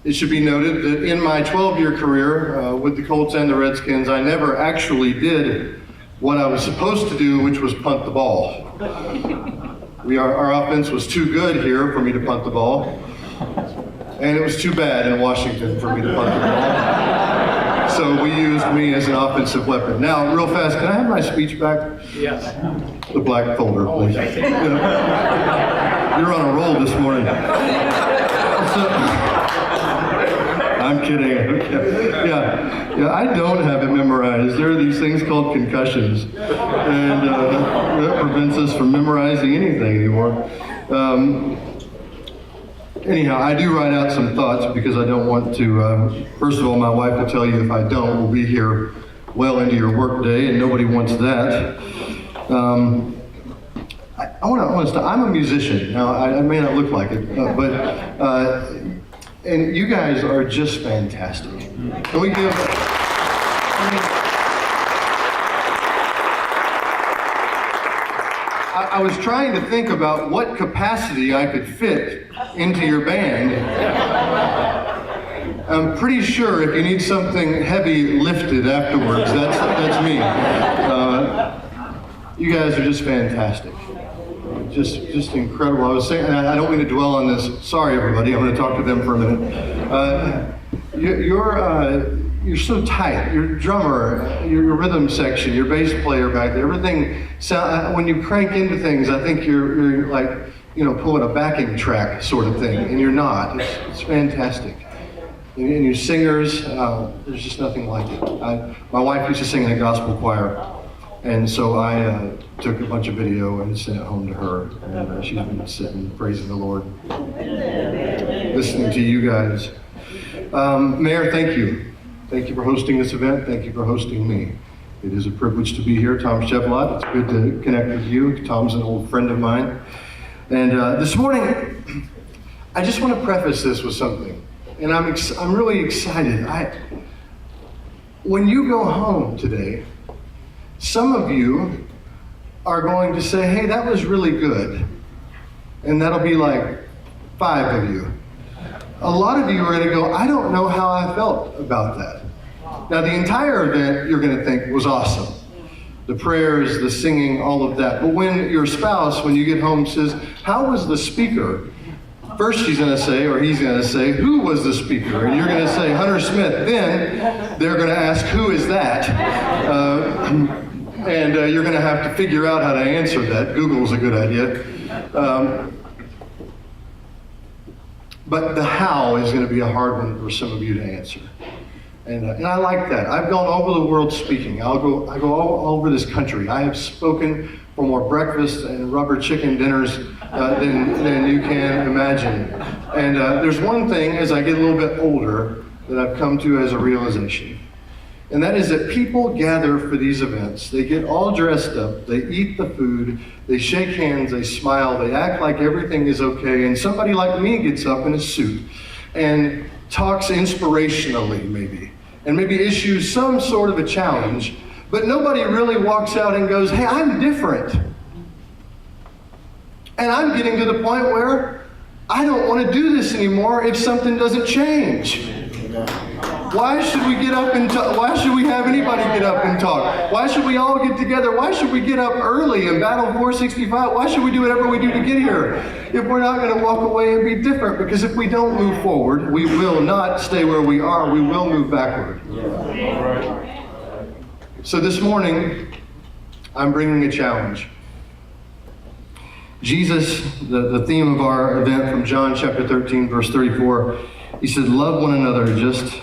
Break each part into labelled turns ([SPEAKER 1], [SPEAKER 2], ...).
[SPEAKER 1] It should be noted that in my 12-year career with the Colts and the Redskins, I never actually did what I was supposed to do, which was punt the ball. Our offense was too good here for me to punt the ball, and it was too bad in Washington for me to punt the ball. So we used me as an offensive weapon. Now, real fast, can I have my speech back?
[SPEAKER 2] Yes.
[SPEAKER 1] The black folder, please. You're on a roll this morning. I'm kidding. Yeah, I don't have it memorized. There are these things called concussions, and that prevents us from memorizing anything anymore. Anyhow, I do write out some thoughts because I don't want to, first of all, my wife will tell you if I don't, we'll be here well into your work day, and nobody wants that. I want to start. I'm a musician. Now, I may not look like it, but and you guys are just fantastic. Can we give? I was trying to think about what capacity I could fit into your band. I'm pretty sure if you need something heavy lifted afterwards, that's me. You guys are just fantastic. Just incredible. I was saying, and I don't mean to dwell on this. Sorry, everybody. I'm going to talk to them for a minute. You're so tight. Your drummer, your rhythm section, your bass player back there. Everything. When you crank into things, I think you're like pulling a backing track sort of thing, and you're not. It's fantastic. And your singers, there's just nothing like it. My wife used to sing in a gospel choir. And so I took a bunch of video and sent it home to her, and she's been sitting praising the Lord, listening to you guys. Mayor, thank you. Thank you for hosting this event. Thank you for hosting me. It is a privilege to be here. Tom Chevlot, it's good to connect with you. Tom's an old friend of mine. And this morning, I just want to preface this with something. And I'm really excited. When you go home today, some of you are going to say, hey, that was really good. And that'll be like 5 of you. A lot of you are going to go, I don't know how I felt about that. Now, the entire event you're going to think was awesome. The prayers, the singing, all of that. But when your spouse, when you get home, says, how was the speaker? First she's going to say, or he's going to say, who was the speaker? And you're going to say, Hunter Smith. Then they're going to ask, who is that? And you're going to have to figure out how to answer that. Google's a good idea. But the how is going to be a hard one for some of you to answer. And I like that. I've gone all over the world speaking. I go all over this country. I have spoken for more breakfast and rubber chicken dinners than you can imagine. And there's one thing, as I get a little bit older, that I've come to as a realization. And that is that people gather for these events. They get all dressed up, they eat the food, they shake hands, they smile, they act like everything is okay, and somebody like me gets up in a suit and talks inspirationally maybe, and maybe issues some sort of a challenge, but nobody really walks out and goes, hey, I'm different. And I'm getting to the point where I don't want to do this anymore if something doesn't change. Why should we get up and talk? Why should we have anybody get up and talk? Why should we all get together? Why should we get up early and battle 465? Why should we do whatever we do to get here if we're not going to walk away and be different? Because if we don't move forward, we will not stay where we are. We will move backward. So this morning, I'm bringing a challenge. Jesus, the theme of our event from John chapter 13, verse 34, he said, love one another just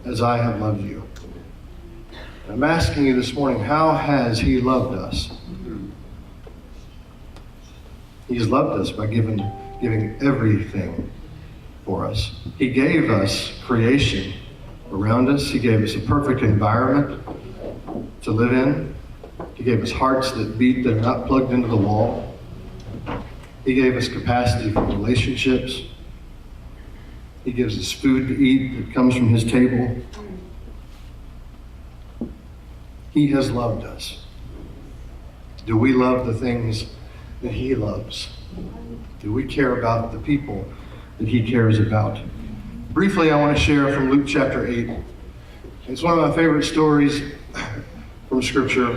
[SPEAKER 1] as I have loved you. I'm asking you this morning, how has he loved us? He's loved us by giving everything for us. He gave us creation around us. He gave us a perfect environment to live in. He gave us hearts that beat, that are not plugged into the wall. He gave us capacity for relationships. He gives us food to eat that comes from his table. He has loved us. Do we love the things that he loves? Do we care about the people that he cares about? Briefly, I want to share from Luke chapter 8. It's one of my favorite stories from Scripture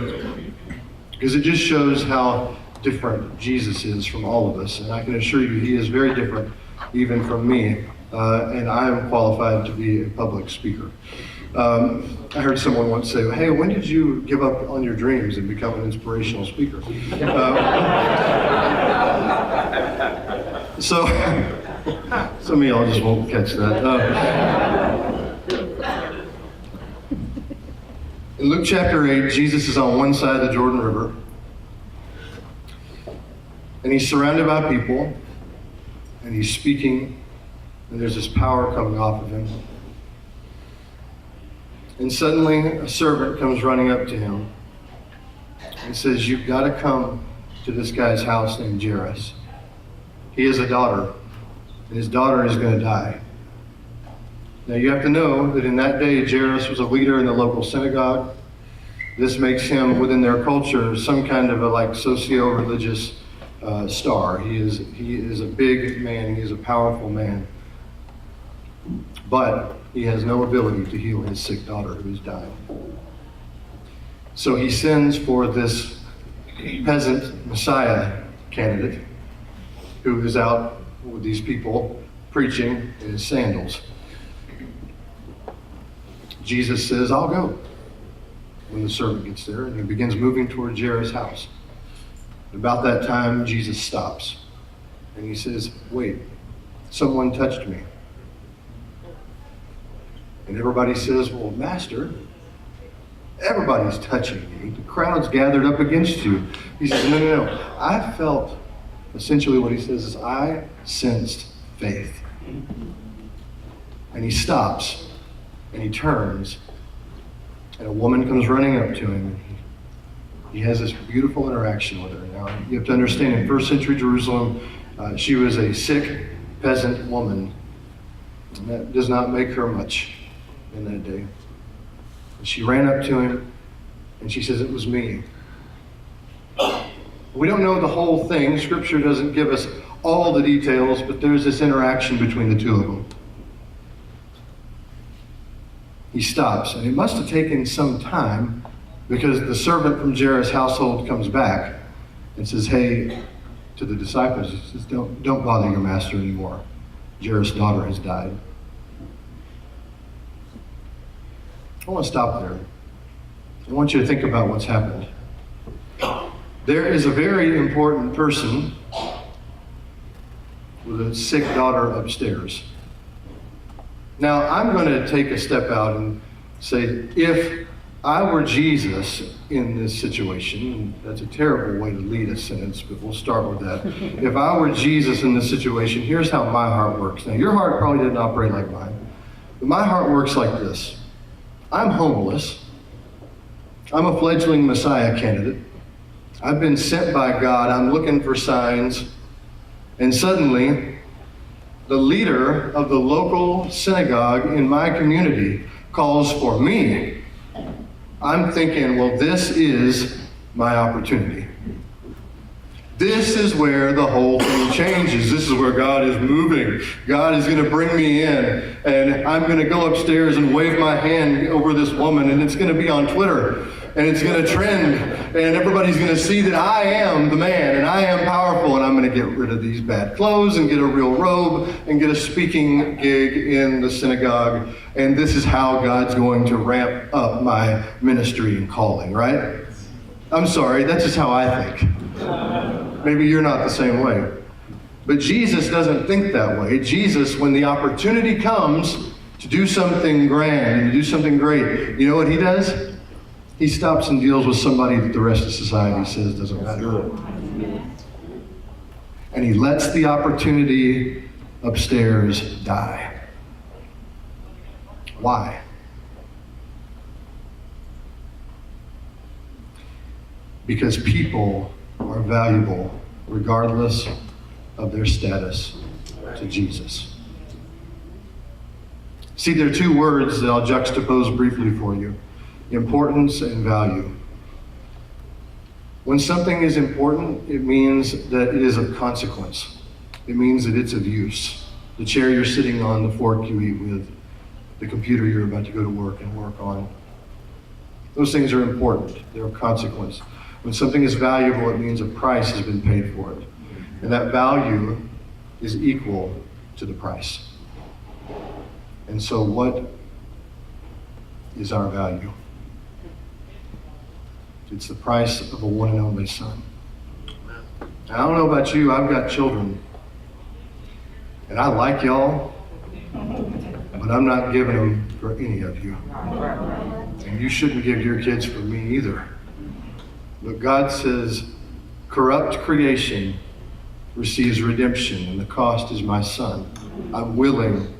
[SPEAKER 1] because it just shows how different Jesus is from all of us. And I can assure you, he is very different even from me. And I am qualified to be a public speaker. I heard someone once say, "Hey, when did you give up on your dreams and become an inspirational speaker?" So some of y'all just won't catch that. In Luke chapter 8, Jesus is on one side of the Jordan River, and he's surrounded by people, and he's speaking, and there's this power coming off of him. And suddenly, a servant comes running up to him and says, "You've got to come to this guy's house named Jairus. He has a daughter, and his daughter is going to die." Now, you have to know that in that day, Jairus was a leader in the local synagogue. This makes him, within their culture, some kind of a socio-religious star. He is a big man. He is a powerful man. But he has no ability to heal his sick daughter who is dying. So he sends for this peasant Messiah candidate who is out with these people preaching in his sandals. Jesus says, "I'll go," when the servant gets there, and he begins moving toward Jairus' house. About that time, Jesus stops, and he says, "Wait, someone touched me." And everybody says, "Well, Master, everybody's touching you. The crowd's gathered up against you." He says, No. I felt," essentially what he says is, "I sensed faith." And he stops, and he turns, and a woman comes running up to him. He has this beautiful interaction with her. Now, you have to understand, in first century Jerusalem, she was a sick peasant woman. And that does not make her much in that day. And she ran up to him, and she says, "It was me." We don't know the whole thing. Scripture doesn't give us all the details, but there's this interaction between the two of them. He stops, and it must have taken some time because the servant from Jairus' household comes back and says, "Hey," to the disciples, he says, don't bother your master anymore. Jairus' daughter has died." I want to stop there. I want you to think about what's happened. There is a very important person with a sick daughter upstairs. Now, I'm going to take a step out and say, if I were Jesus in this situation, and that's a terrible way to lead a sentence, but we'll start with that. If I were Jesus in this situation, here's how my heart works. Now, your heart probably didn't operate like mine, but my heart works like this. I'm homeless. I'm a fledgling Messiah candidate. I've been sent by God. I'm looking for signs. And suddenly, the leader of the local synagogue in my community calls for me. I'm thinking, well, this is my opportunity. This is where the whole thing changes. This is where God is moving. God is going to bring me in, and I'm going to go upstairs and wave my hand over this woman, and it's going to be on Twitter, and it's going to trend, and everybody's going to see that I am the man, and I am powerful, and I'm going to get rid of these bad clothes and get a real robe and get a speaking gig in the synagogue, and this is how God's going to ramp up my ministry and calling, right? I'm sorry, that's just how I think. Maybe you're not the same way. But Jesus doesn't think that way. Jesus, when the opportunity comes to do something grand and to do something great, you know what he does? He stops and deals with somebody that the rest of society says doesn't matter. And he lets the opportunity upstairs die. Why? Because people are valuable regardless of their status to Jesus. See, there are two words that I'll juxtapose briefly for you: importance and value. When something is important, it means that it is of consequence. It means that it's of use. the chair you're sitting on, the fork you eat with, the computer you're about to go to work and work on. Those things are important. They're of consequence. When something is valuable, it means a price has been paid for it. And that value is equal to the price. And so what is our value? It's the price of a one and only son. I don't know about you, I've got children. And I like y'all, but I'm not giving them for any of you. And you shouldn't give your kids for me either. But God says, corrupt creation receives redemption, and the cost is my son. I'm willing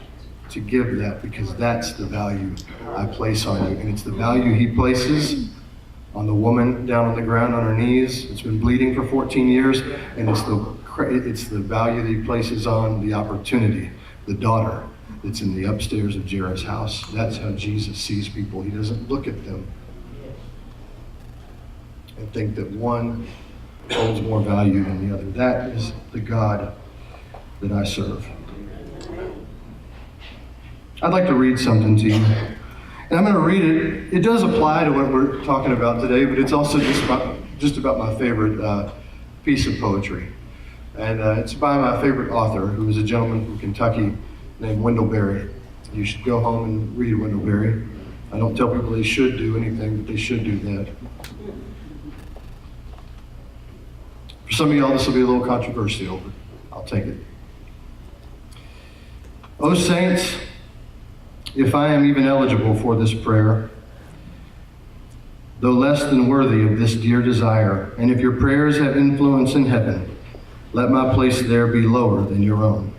[SPEAKER 1] to give that because that's the value I place on you. And it's the value he places on the woman down on the ground on her knees. It's been bleeding for 14 years, and it's the value that he places on the opportunity, the daughter that's in the upstairs of Jairus' house. That's how Jesus sees people. He doesn't look at them and think that one holds more value than the other. That is the God that I serve. I'd like to read something to you. And I'm going to read it. It does apply to what we're talking about today, but it's also just about my favorite piece of poetry. And it's by my favorite author, who is a gentleman from Kentucky named Wendell Berry. You should go home and read Wendell Berry. I don't tell people they should do anything, but they should do that. For some of y'all, this will be a little controversial, but I'll take it. O saints, if I am even eligible for this prayer, though less than worthy of this dear desire, and if your prayers have influence in heaven, let my place there be lower than your own.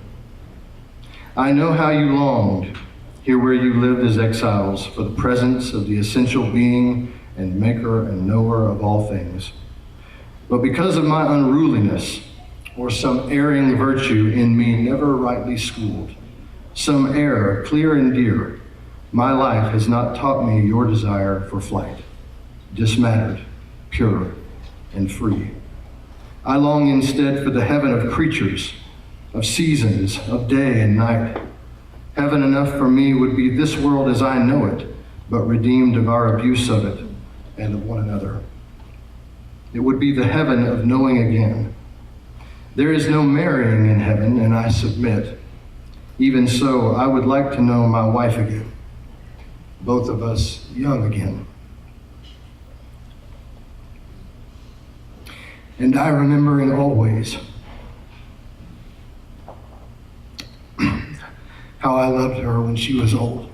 [SPEAKER 1] I know how you longed, here where you lived as exiles, for the presence of the essential being and maker and knower of all things. But because of my unruliness, or some erring virtue in me never rightly schooled, some error clear and dear, my life has not taught me your desire for flight, dismattered, pure, and free. I long instead for the heaven of creatures, of seasons, of day and night. Heaven enough for me would be this world as I know it, but redeemed of our abuse of it and of one another. It would be the heaven of knowing again. There is no marrying in heaven, and I submit. Even so, I would like to know my wife again, both of us young again. And I remembering always how I loved her when she was old.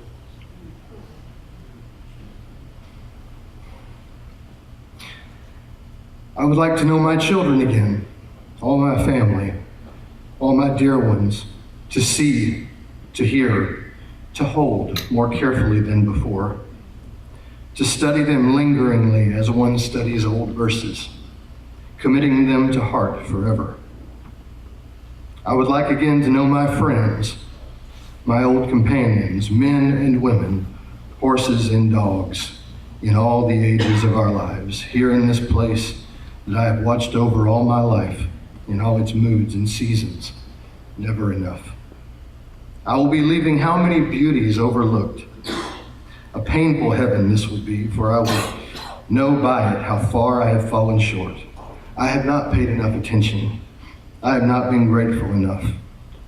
[SPEAKER 1] I would like to know my children again, all my family, all my dear ones, to see, to hear, to hold more carefully than before, to study them lingeringly as one studies old verses, committing them to heart forever. I would like again to know my friends, my old companions, men and women, horses and dogs, in all the ages of our lives, here in this place that I have watched over all my life, in all its moods and seasons, never enough. I will be leaving how many beauties overlooked. A painful heaven this will be, for I will know by it how far I have fallen short. I have not paid enough attention. I have not been grateful enough.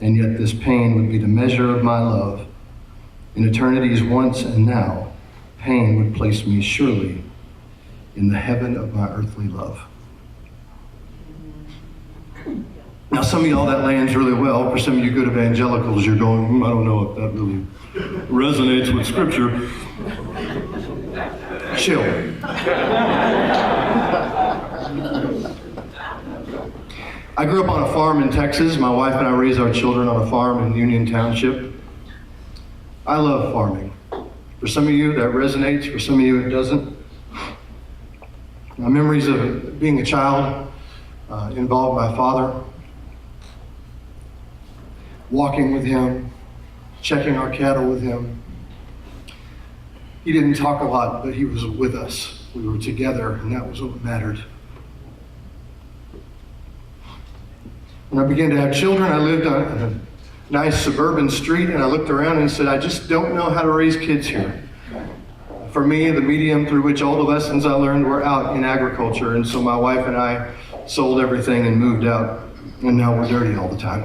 [SPEAKER 1] And yet this pain would be the measure of my love. In eternity's once and now, pain would place me surely in the heaven of my earthly love. Now, some of y'all, that lands really well. For some of you good evangelicals, you're going, I don't know if that really resonates with Scripture. Chill. I grew up on a farm in Texas. My wife and I raised our children on a farm in Union Township. I love farming. For some of you, that resonates. For some of you, it doesn't. My memories of being a child involved my father. Walking with him, checking our cattle with him. He didn't talk a lot, but he was with us. We were together, and that was what mattered. When I began to have children, I lived nice suburban street, and I looked around and said, I just don't know how to raise kids here. For me, the medium through which all the lessons I learned were out in agriculture, and so my wife and I sold everything and moved out, and now we're dirty all the time.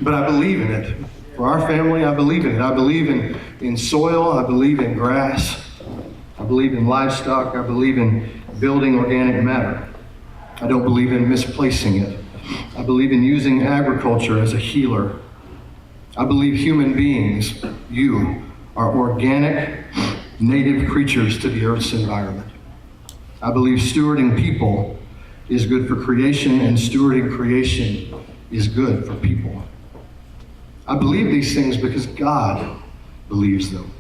[SPEAKER 1] But I believe in it. For our family, I believe in it. I believe in soil, I believe in grass, I believe in livestock, I believe in building organic matter. I don't believe in misplacing it. I believe in using agriculture as a healer. I believe human beings, you, are organic, native creatures to the earth's environment. I believe stewarding people is good for creation, and stewarding creation is good for people. I believe these things because God believes them.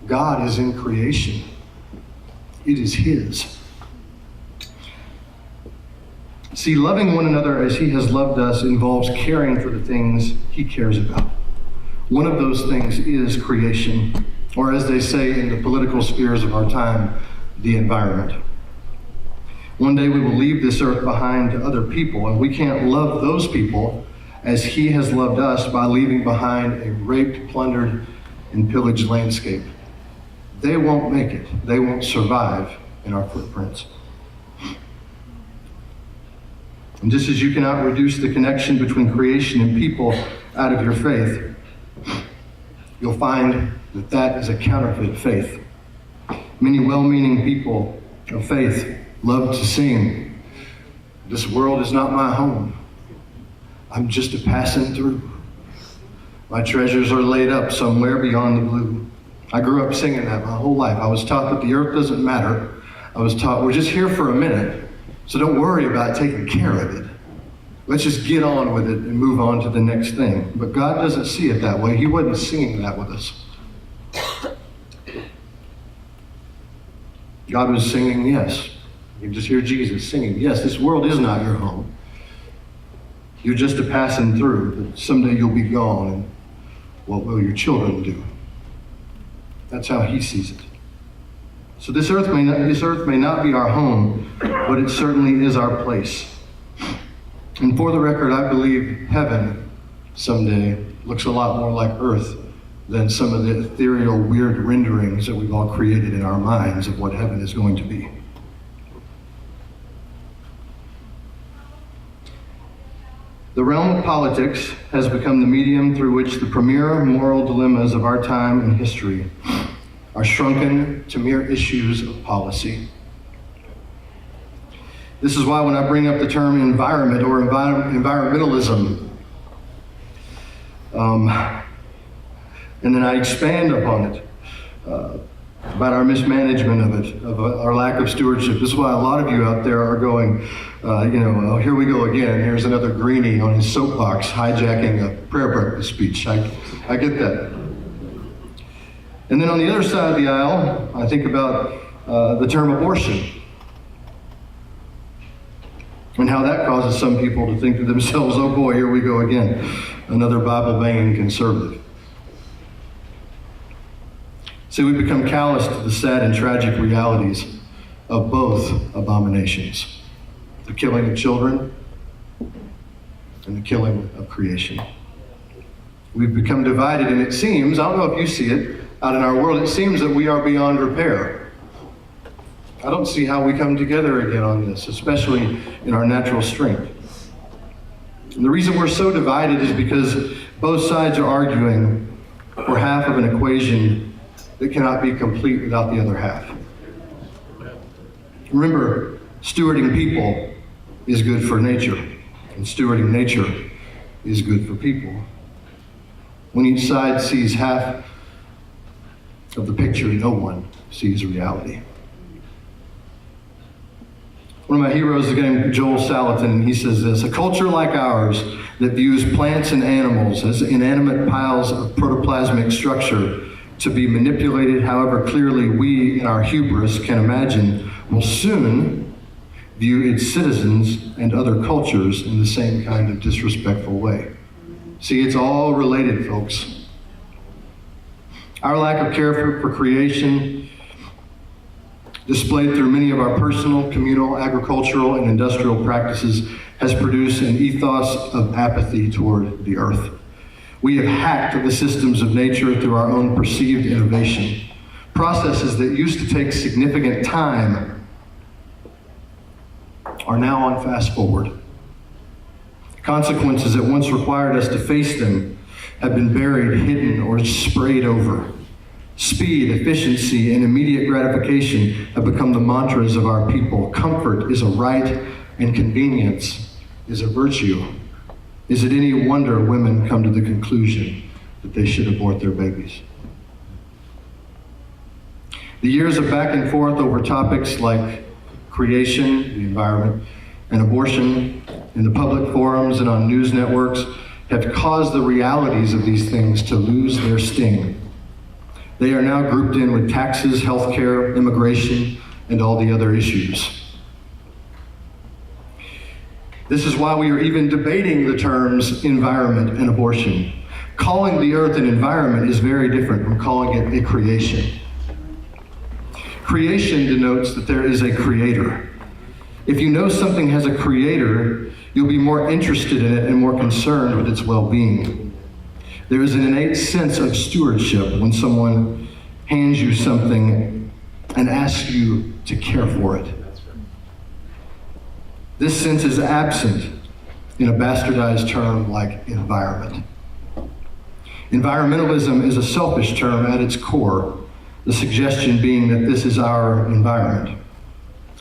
[SPEAKER 1] God is in creation. It is His. See, loving one another as He has loved us involves caring for the things He cares about. One of those things is creation, or as they say in the political spheres of our time, the environment. One day we will leave this earth behind to other people, and we can't love those people as He has loved us by leaving behind a raped, plundered, and pillaged landscape. They won't make it. They won't survive in our footprints. And just as you cannot reduce the connection between creation and people out of your faith, you'll find that that is a counterfeit faith. Many well-meaning people of faith love to sing, "This world is not my home. I'm just a passing through. My treasures are laid up somewhere beyond the blue." I grew up singing that my whole life. I was taught that the earth doesn't matter. I was taught we're just here for a minute, so don't worry about taking care of it. Let's just get on with it and move on to the next thing. But God doesn't see it that way. He wasn't singing that with us. God was singing, yes. You can just hear Jesus singing, yes, this world is not your home. You're just a passing through, but someday you'll be gone, and what will your children do? That's how He sees it. So this earth may not be our home, but it certainly is our place. And for the record, I believe heaven someday looks a lot more like earth than some of the ethereal, weird renderings that we've all created in our minds of what heaven is going to be. The realm of politics has become the medium through which the premier moral dilemmas of our time and history are shrunken to mere issues of policy. This is why when I bring up the term environment or environmentalism, and then I expand upon it, about our mismanagement of it, of our lack of stewardship. This is why a lot of you out there are going, oh, here we go again. Here's another greenie on his soapbox hijacking a prayer breakfast speech. I get that. And then on the other side of the aisle, I think about the term abortion and how that causes some people to think to themselves, oh boy, here we go again, another Bible-banging conservative. See, we become callous to the sad and tragic realities of both abominations, the killing of children and the killing of creation. We've become divided, and it seems, I don't know if you see it out in our world, it seems that we are beyond repair. I don't see how we come together again on this, especially in our natural strength. And the reason we're so divided is because both sides are arguing for half of an equation that cannot be complete without the other half. Remember, stewarding people is good for nature, and stewarding nature is good for people. When each side sees half of the picture, no one sees reality. One of my heroes is a guy named Joel Salatin, and he says this: a culture like ours that views plants and animals as inanimate piles of protoplasmic structure to be manipulated however clearly we in our hubris can imagine, will soon view its citizens and other cultures in the same kind of disrespectful way. See, it's all related, folks. Our lack of care for creation, displayed through many of our personal, communal, agricultural, and industrial practices, has produced an ethos of apathy toward the earth. We have hacked the systems of nature through our own perceived innovation. Processes that used to take significant time are now on fast forward. Consequences that once required us to face them have been buried, hidden, or sprayed over. Speed, efficiency, and immediate gratification have become the mantras of our people. Comfort is a right, and convenience is a virtue. Is it any wonder women come to the conclusion that they should abort their babies? The years of back and forth over topics like creation, the environment, and abortion in the public forums and on news networks have caused the realities of these things to lose their sting. They are now grouped in with taxes, healthcare, immigration, and all the other issues. This is why we are even debating the terms environment and abortion. Calling the earth an environment is very different from calling it a creation. Creation denotes that there is a creator. If you know something has a creator, you'll be more interested in it and more concerned with its well-being. There is an innate sense of stewardship when someone hands you something and asks you to care for it. This sense is absent in a bastardized term like environment. Environmentalism is a selfish term at its core, the suggestion being that this is our environment.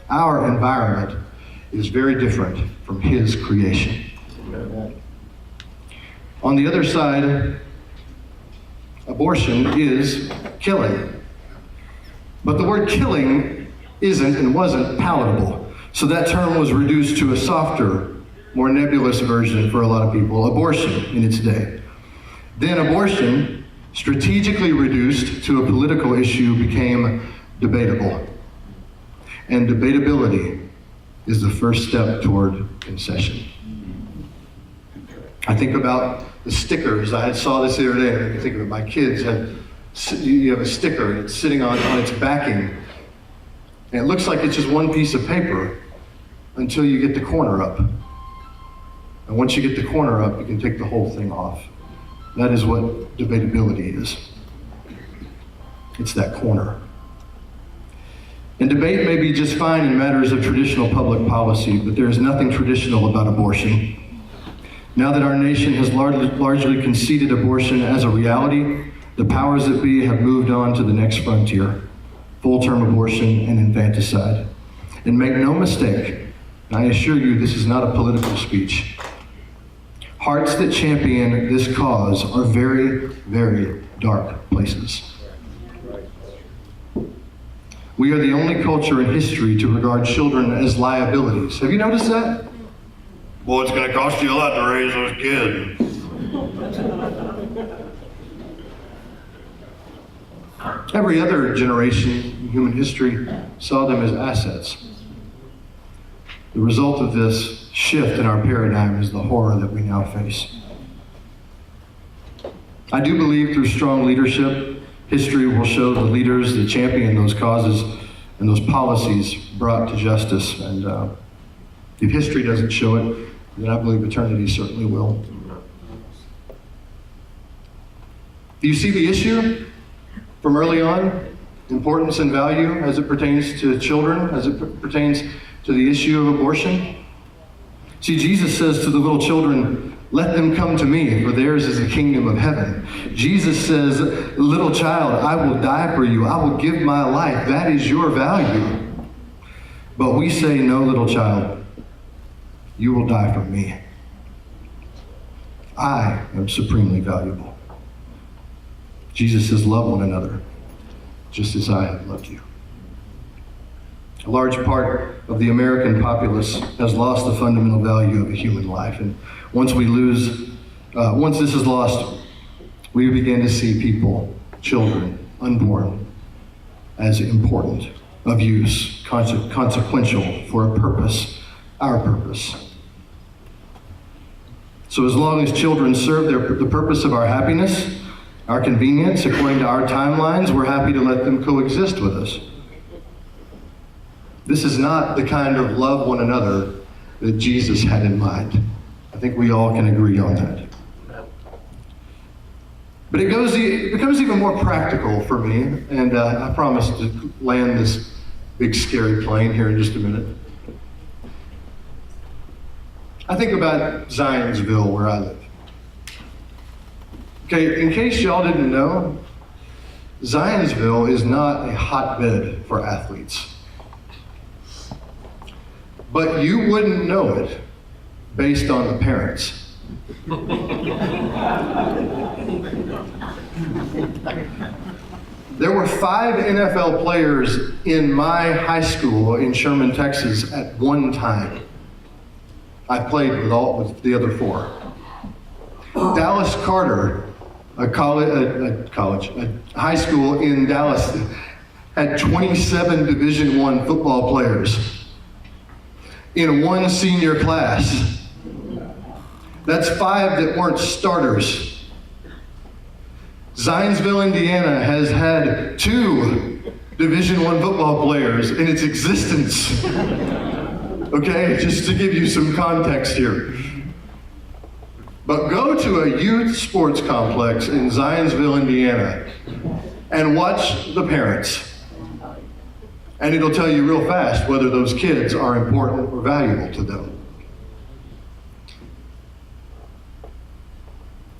[SPEAKER 1] Our environment is very different from his creation. On the other side, abortion is killing. But the word killing isn't and wasn't palatable. So that term was reduced to a softer, more nebulous version for a lot of people, abortion in its day. Then abortion, strategically reduced to a political issue, became debatable. And debatability is the first step toward concession. I think about the stickers. I saw this the other day, and I can think of it. My kids you have a sticker, and it's sitting on its backing. And it looks like it's just one piece of paper until you get the corner up. And once you get the corner up, you can take the whole thing off. That is what debatability is. It's that corner. And debate may be just fine in matters of traditional public policy, but there is nothing traditional about abortion. Now that our nation has largely conceded abortion as a reality, the powers that be have moved on to the next frontier, full-term abortion and infanticide. And make no mistake, I assure you this is not a political speech. Hearts that champion this cause are very, very dark places. We are the only culture in history to regard children as liabilities. Have you noticed that? Well, it's going to cost you a lot to raise those kids. Every other generation in human history saw them as assets. The result of this shift in our paradigm is the horror that we now face. I do believe through strong leadership, history will show the leaders that champion those causes and those policies brought to justice. And if history doesn't show it, then I believe eternity certainly will. Do you see the issue from early on? Importance and value as it pertains to children, as it pertains to the issue of abortion? See, Jesus says to the little children, "Let them come to me, for theirs is the kingdom of heaven." Jesus says, "Little child, I will die for you. I will give my life. That is your value." But we say, "No, little child, you will die for me. I am supremely valuable." Jesus says, "Love one another, just as I have loved you." A large part of the American populace has lost the fundamental value of a human life. And once this is lost, we begin to see people, children, unborn, as important, of use, consequential, for a purpose, our purpose. So as long as children serve the purpose of our happiness, our convenience, according to our timelines, we're happy to let them coexist with us. This is not the kind of love one another that Jesus had in mind. I think we all can agree on that. But it becomes even more practical for me, and I promise to land this big scary plane here in just a minute. I think about Zionsville, where I live. Okay, in case y'all didn't know, Zionsville is not a hotbed for athletes. But you wouldn't know it based on the parents. There were 5 NFL players in my high school in Sherman, Texas at one time. I played with the other 4. Dallas Carter, a high school in Dallas, had 27 Division I football players in one senior class. That's 5 that weren't starters. Zionsville, Indiana has had 2 Division I football players in its existence. Okay, just to give you some context here. But go to a youth sports complex in Zionsville, Indiana, and watch the parents. And it'll tell you real fast whether those kids are important or valuable to them.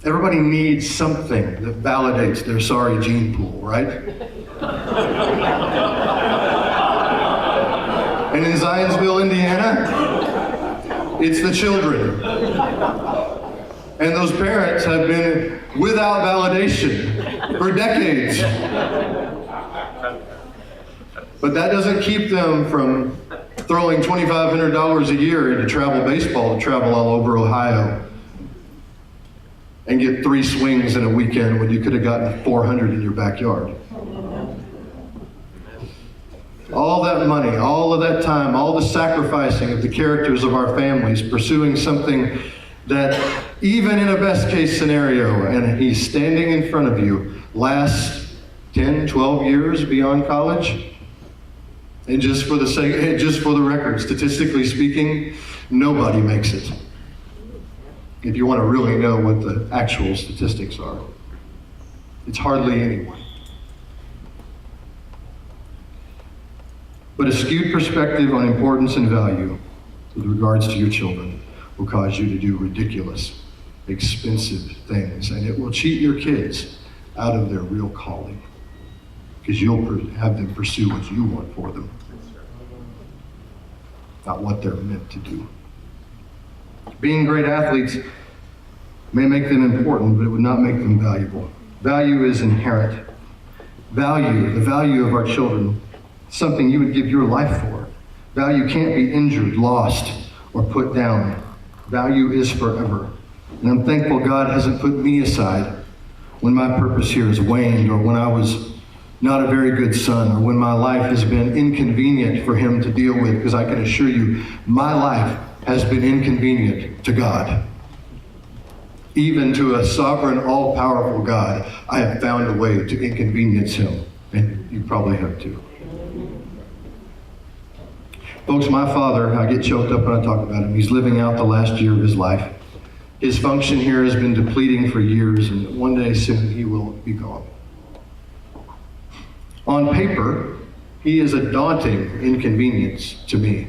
[SPEAKER 1] Everybody needs something that validates their sorry gene pool, right? And in Zionsville, Indiana, it's the children. And those parents have been without validation for decades. But that doesn't keep them from throwing $2,500 a year into travel baseball to travel all over Ohio and get 3 swings in a weekend when you could have gotten 400 in your backyard. All that money, all of that time, all the sacrificing of the characters of our families pursuing something that even in a best case scenario, and he's standing in front of you, lasts 10, 12 years beyond college. And just for the record, statistically speaking, nobody makes it. If you want to really know what the actual statistics are, it's hardly anyone. But a skewed perspective on importance and value with regards to your children will cause you to do ridiculous, expensive things, and it will cheat your kids out of their real calling, because you'll have them pursue what you want for them, not what they're meant to do. Being great athletes may make them important, but it would not make them valuable. Value is inherent. Value, the value of our children, something you would give your life for. Value can't be injured, lost, or put down. Value is forever. And I'm thankful God hasn't put me aside when my purpose here has waned, or when I was not a very good son, or when my life has been inconvenient for him to deal with, because I can assure you, my life has been inconvenient to God. Even to a sovereign, all-powerful God, I have found a way to inconvenience him, and you probably have too. Folks, my father, I get choked up when I talk about him. He's living out the last year of his life. His function here has been depleting for years, and one day soon he will be gone. On paper, he is a daunting inconvenience to me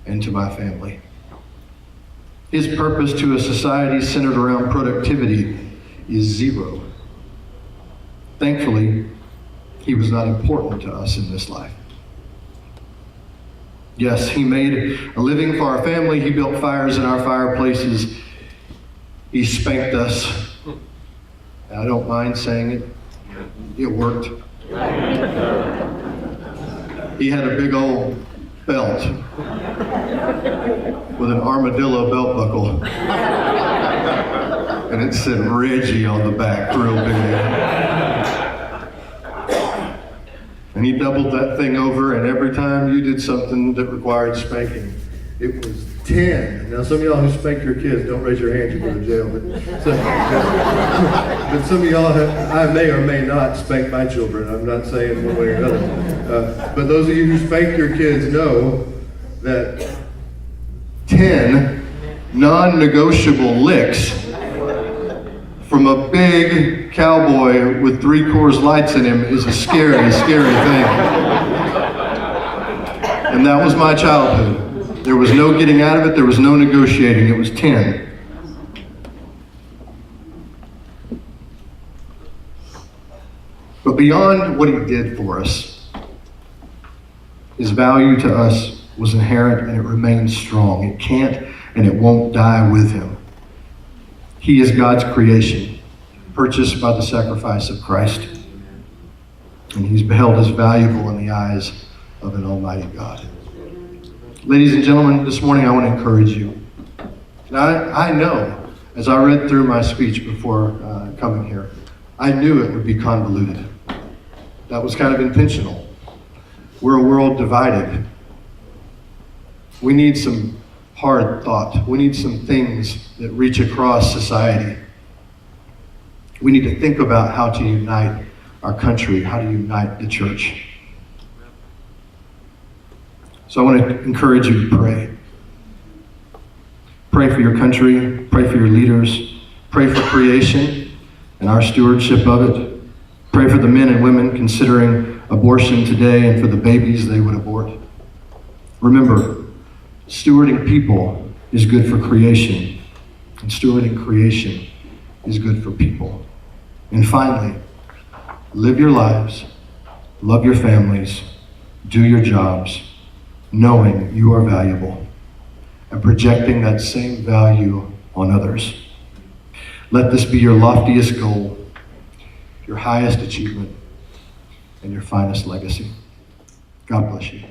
[SPEAKER 1] and to my family. His purpose to a society centered around productivity is zero. Thankfully, he was not important to us in this life. Yes, he made a living for our family. He built fires in our fireplaces. He spanked us. I don't mind saying it. It worked. He had a big old belt with an armadillo belt buckle. And it said Reggie on the back, real big. And he doubled that thing over, and every time you did something that required spanking, it was 10. Now, some of y'all who spank your kids, don't raise your hand, you go to jail. But some of y'all, I may or may not spank my children. I'm not saying one way or another. But those of you who spank your kids know that 10 non-negotiable licks from a big cowboy with 3 Coors Lights in him is a scary, scary thing. And that was my childhood. There was no getting out of it. There was no negotiating. It was 10. But beyond what he did for us, his value to us was inherent and it remains strong. It can't and it won't die with him. He is God's creation, purchased by the sacrifice of Christ. And he's beheld as valuable in the eyes of an almighty God. Ladies and gentlemen, this morning I want to encourage you. Now, I know, as I read through my speech before coming here, I knew it would be convoluted. That was kind of intentional. We're a world divided. We need some hard thought. We need some things that reach across society. We need to think about how to unite our country, how to unite the church. So I want to encourage you to pray. Pray for your country, pray for your leaders, pray for creation and our stewardship of it. Pray for the men and women considering abortion today and for the babies they would abort. Remember, stewarding people is good for creation, and stewarding creation is good for people. And finally, live your lives, love your families, do your jobs, knowing you are valuable, and projecting that same value on others. Let this be your loftiest goal, your highest achievement, and your finest legacy. God bless you.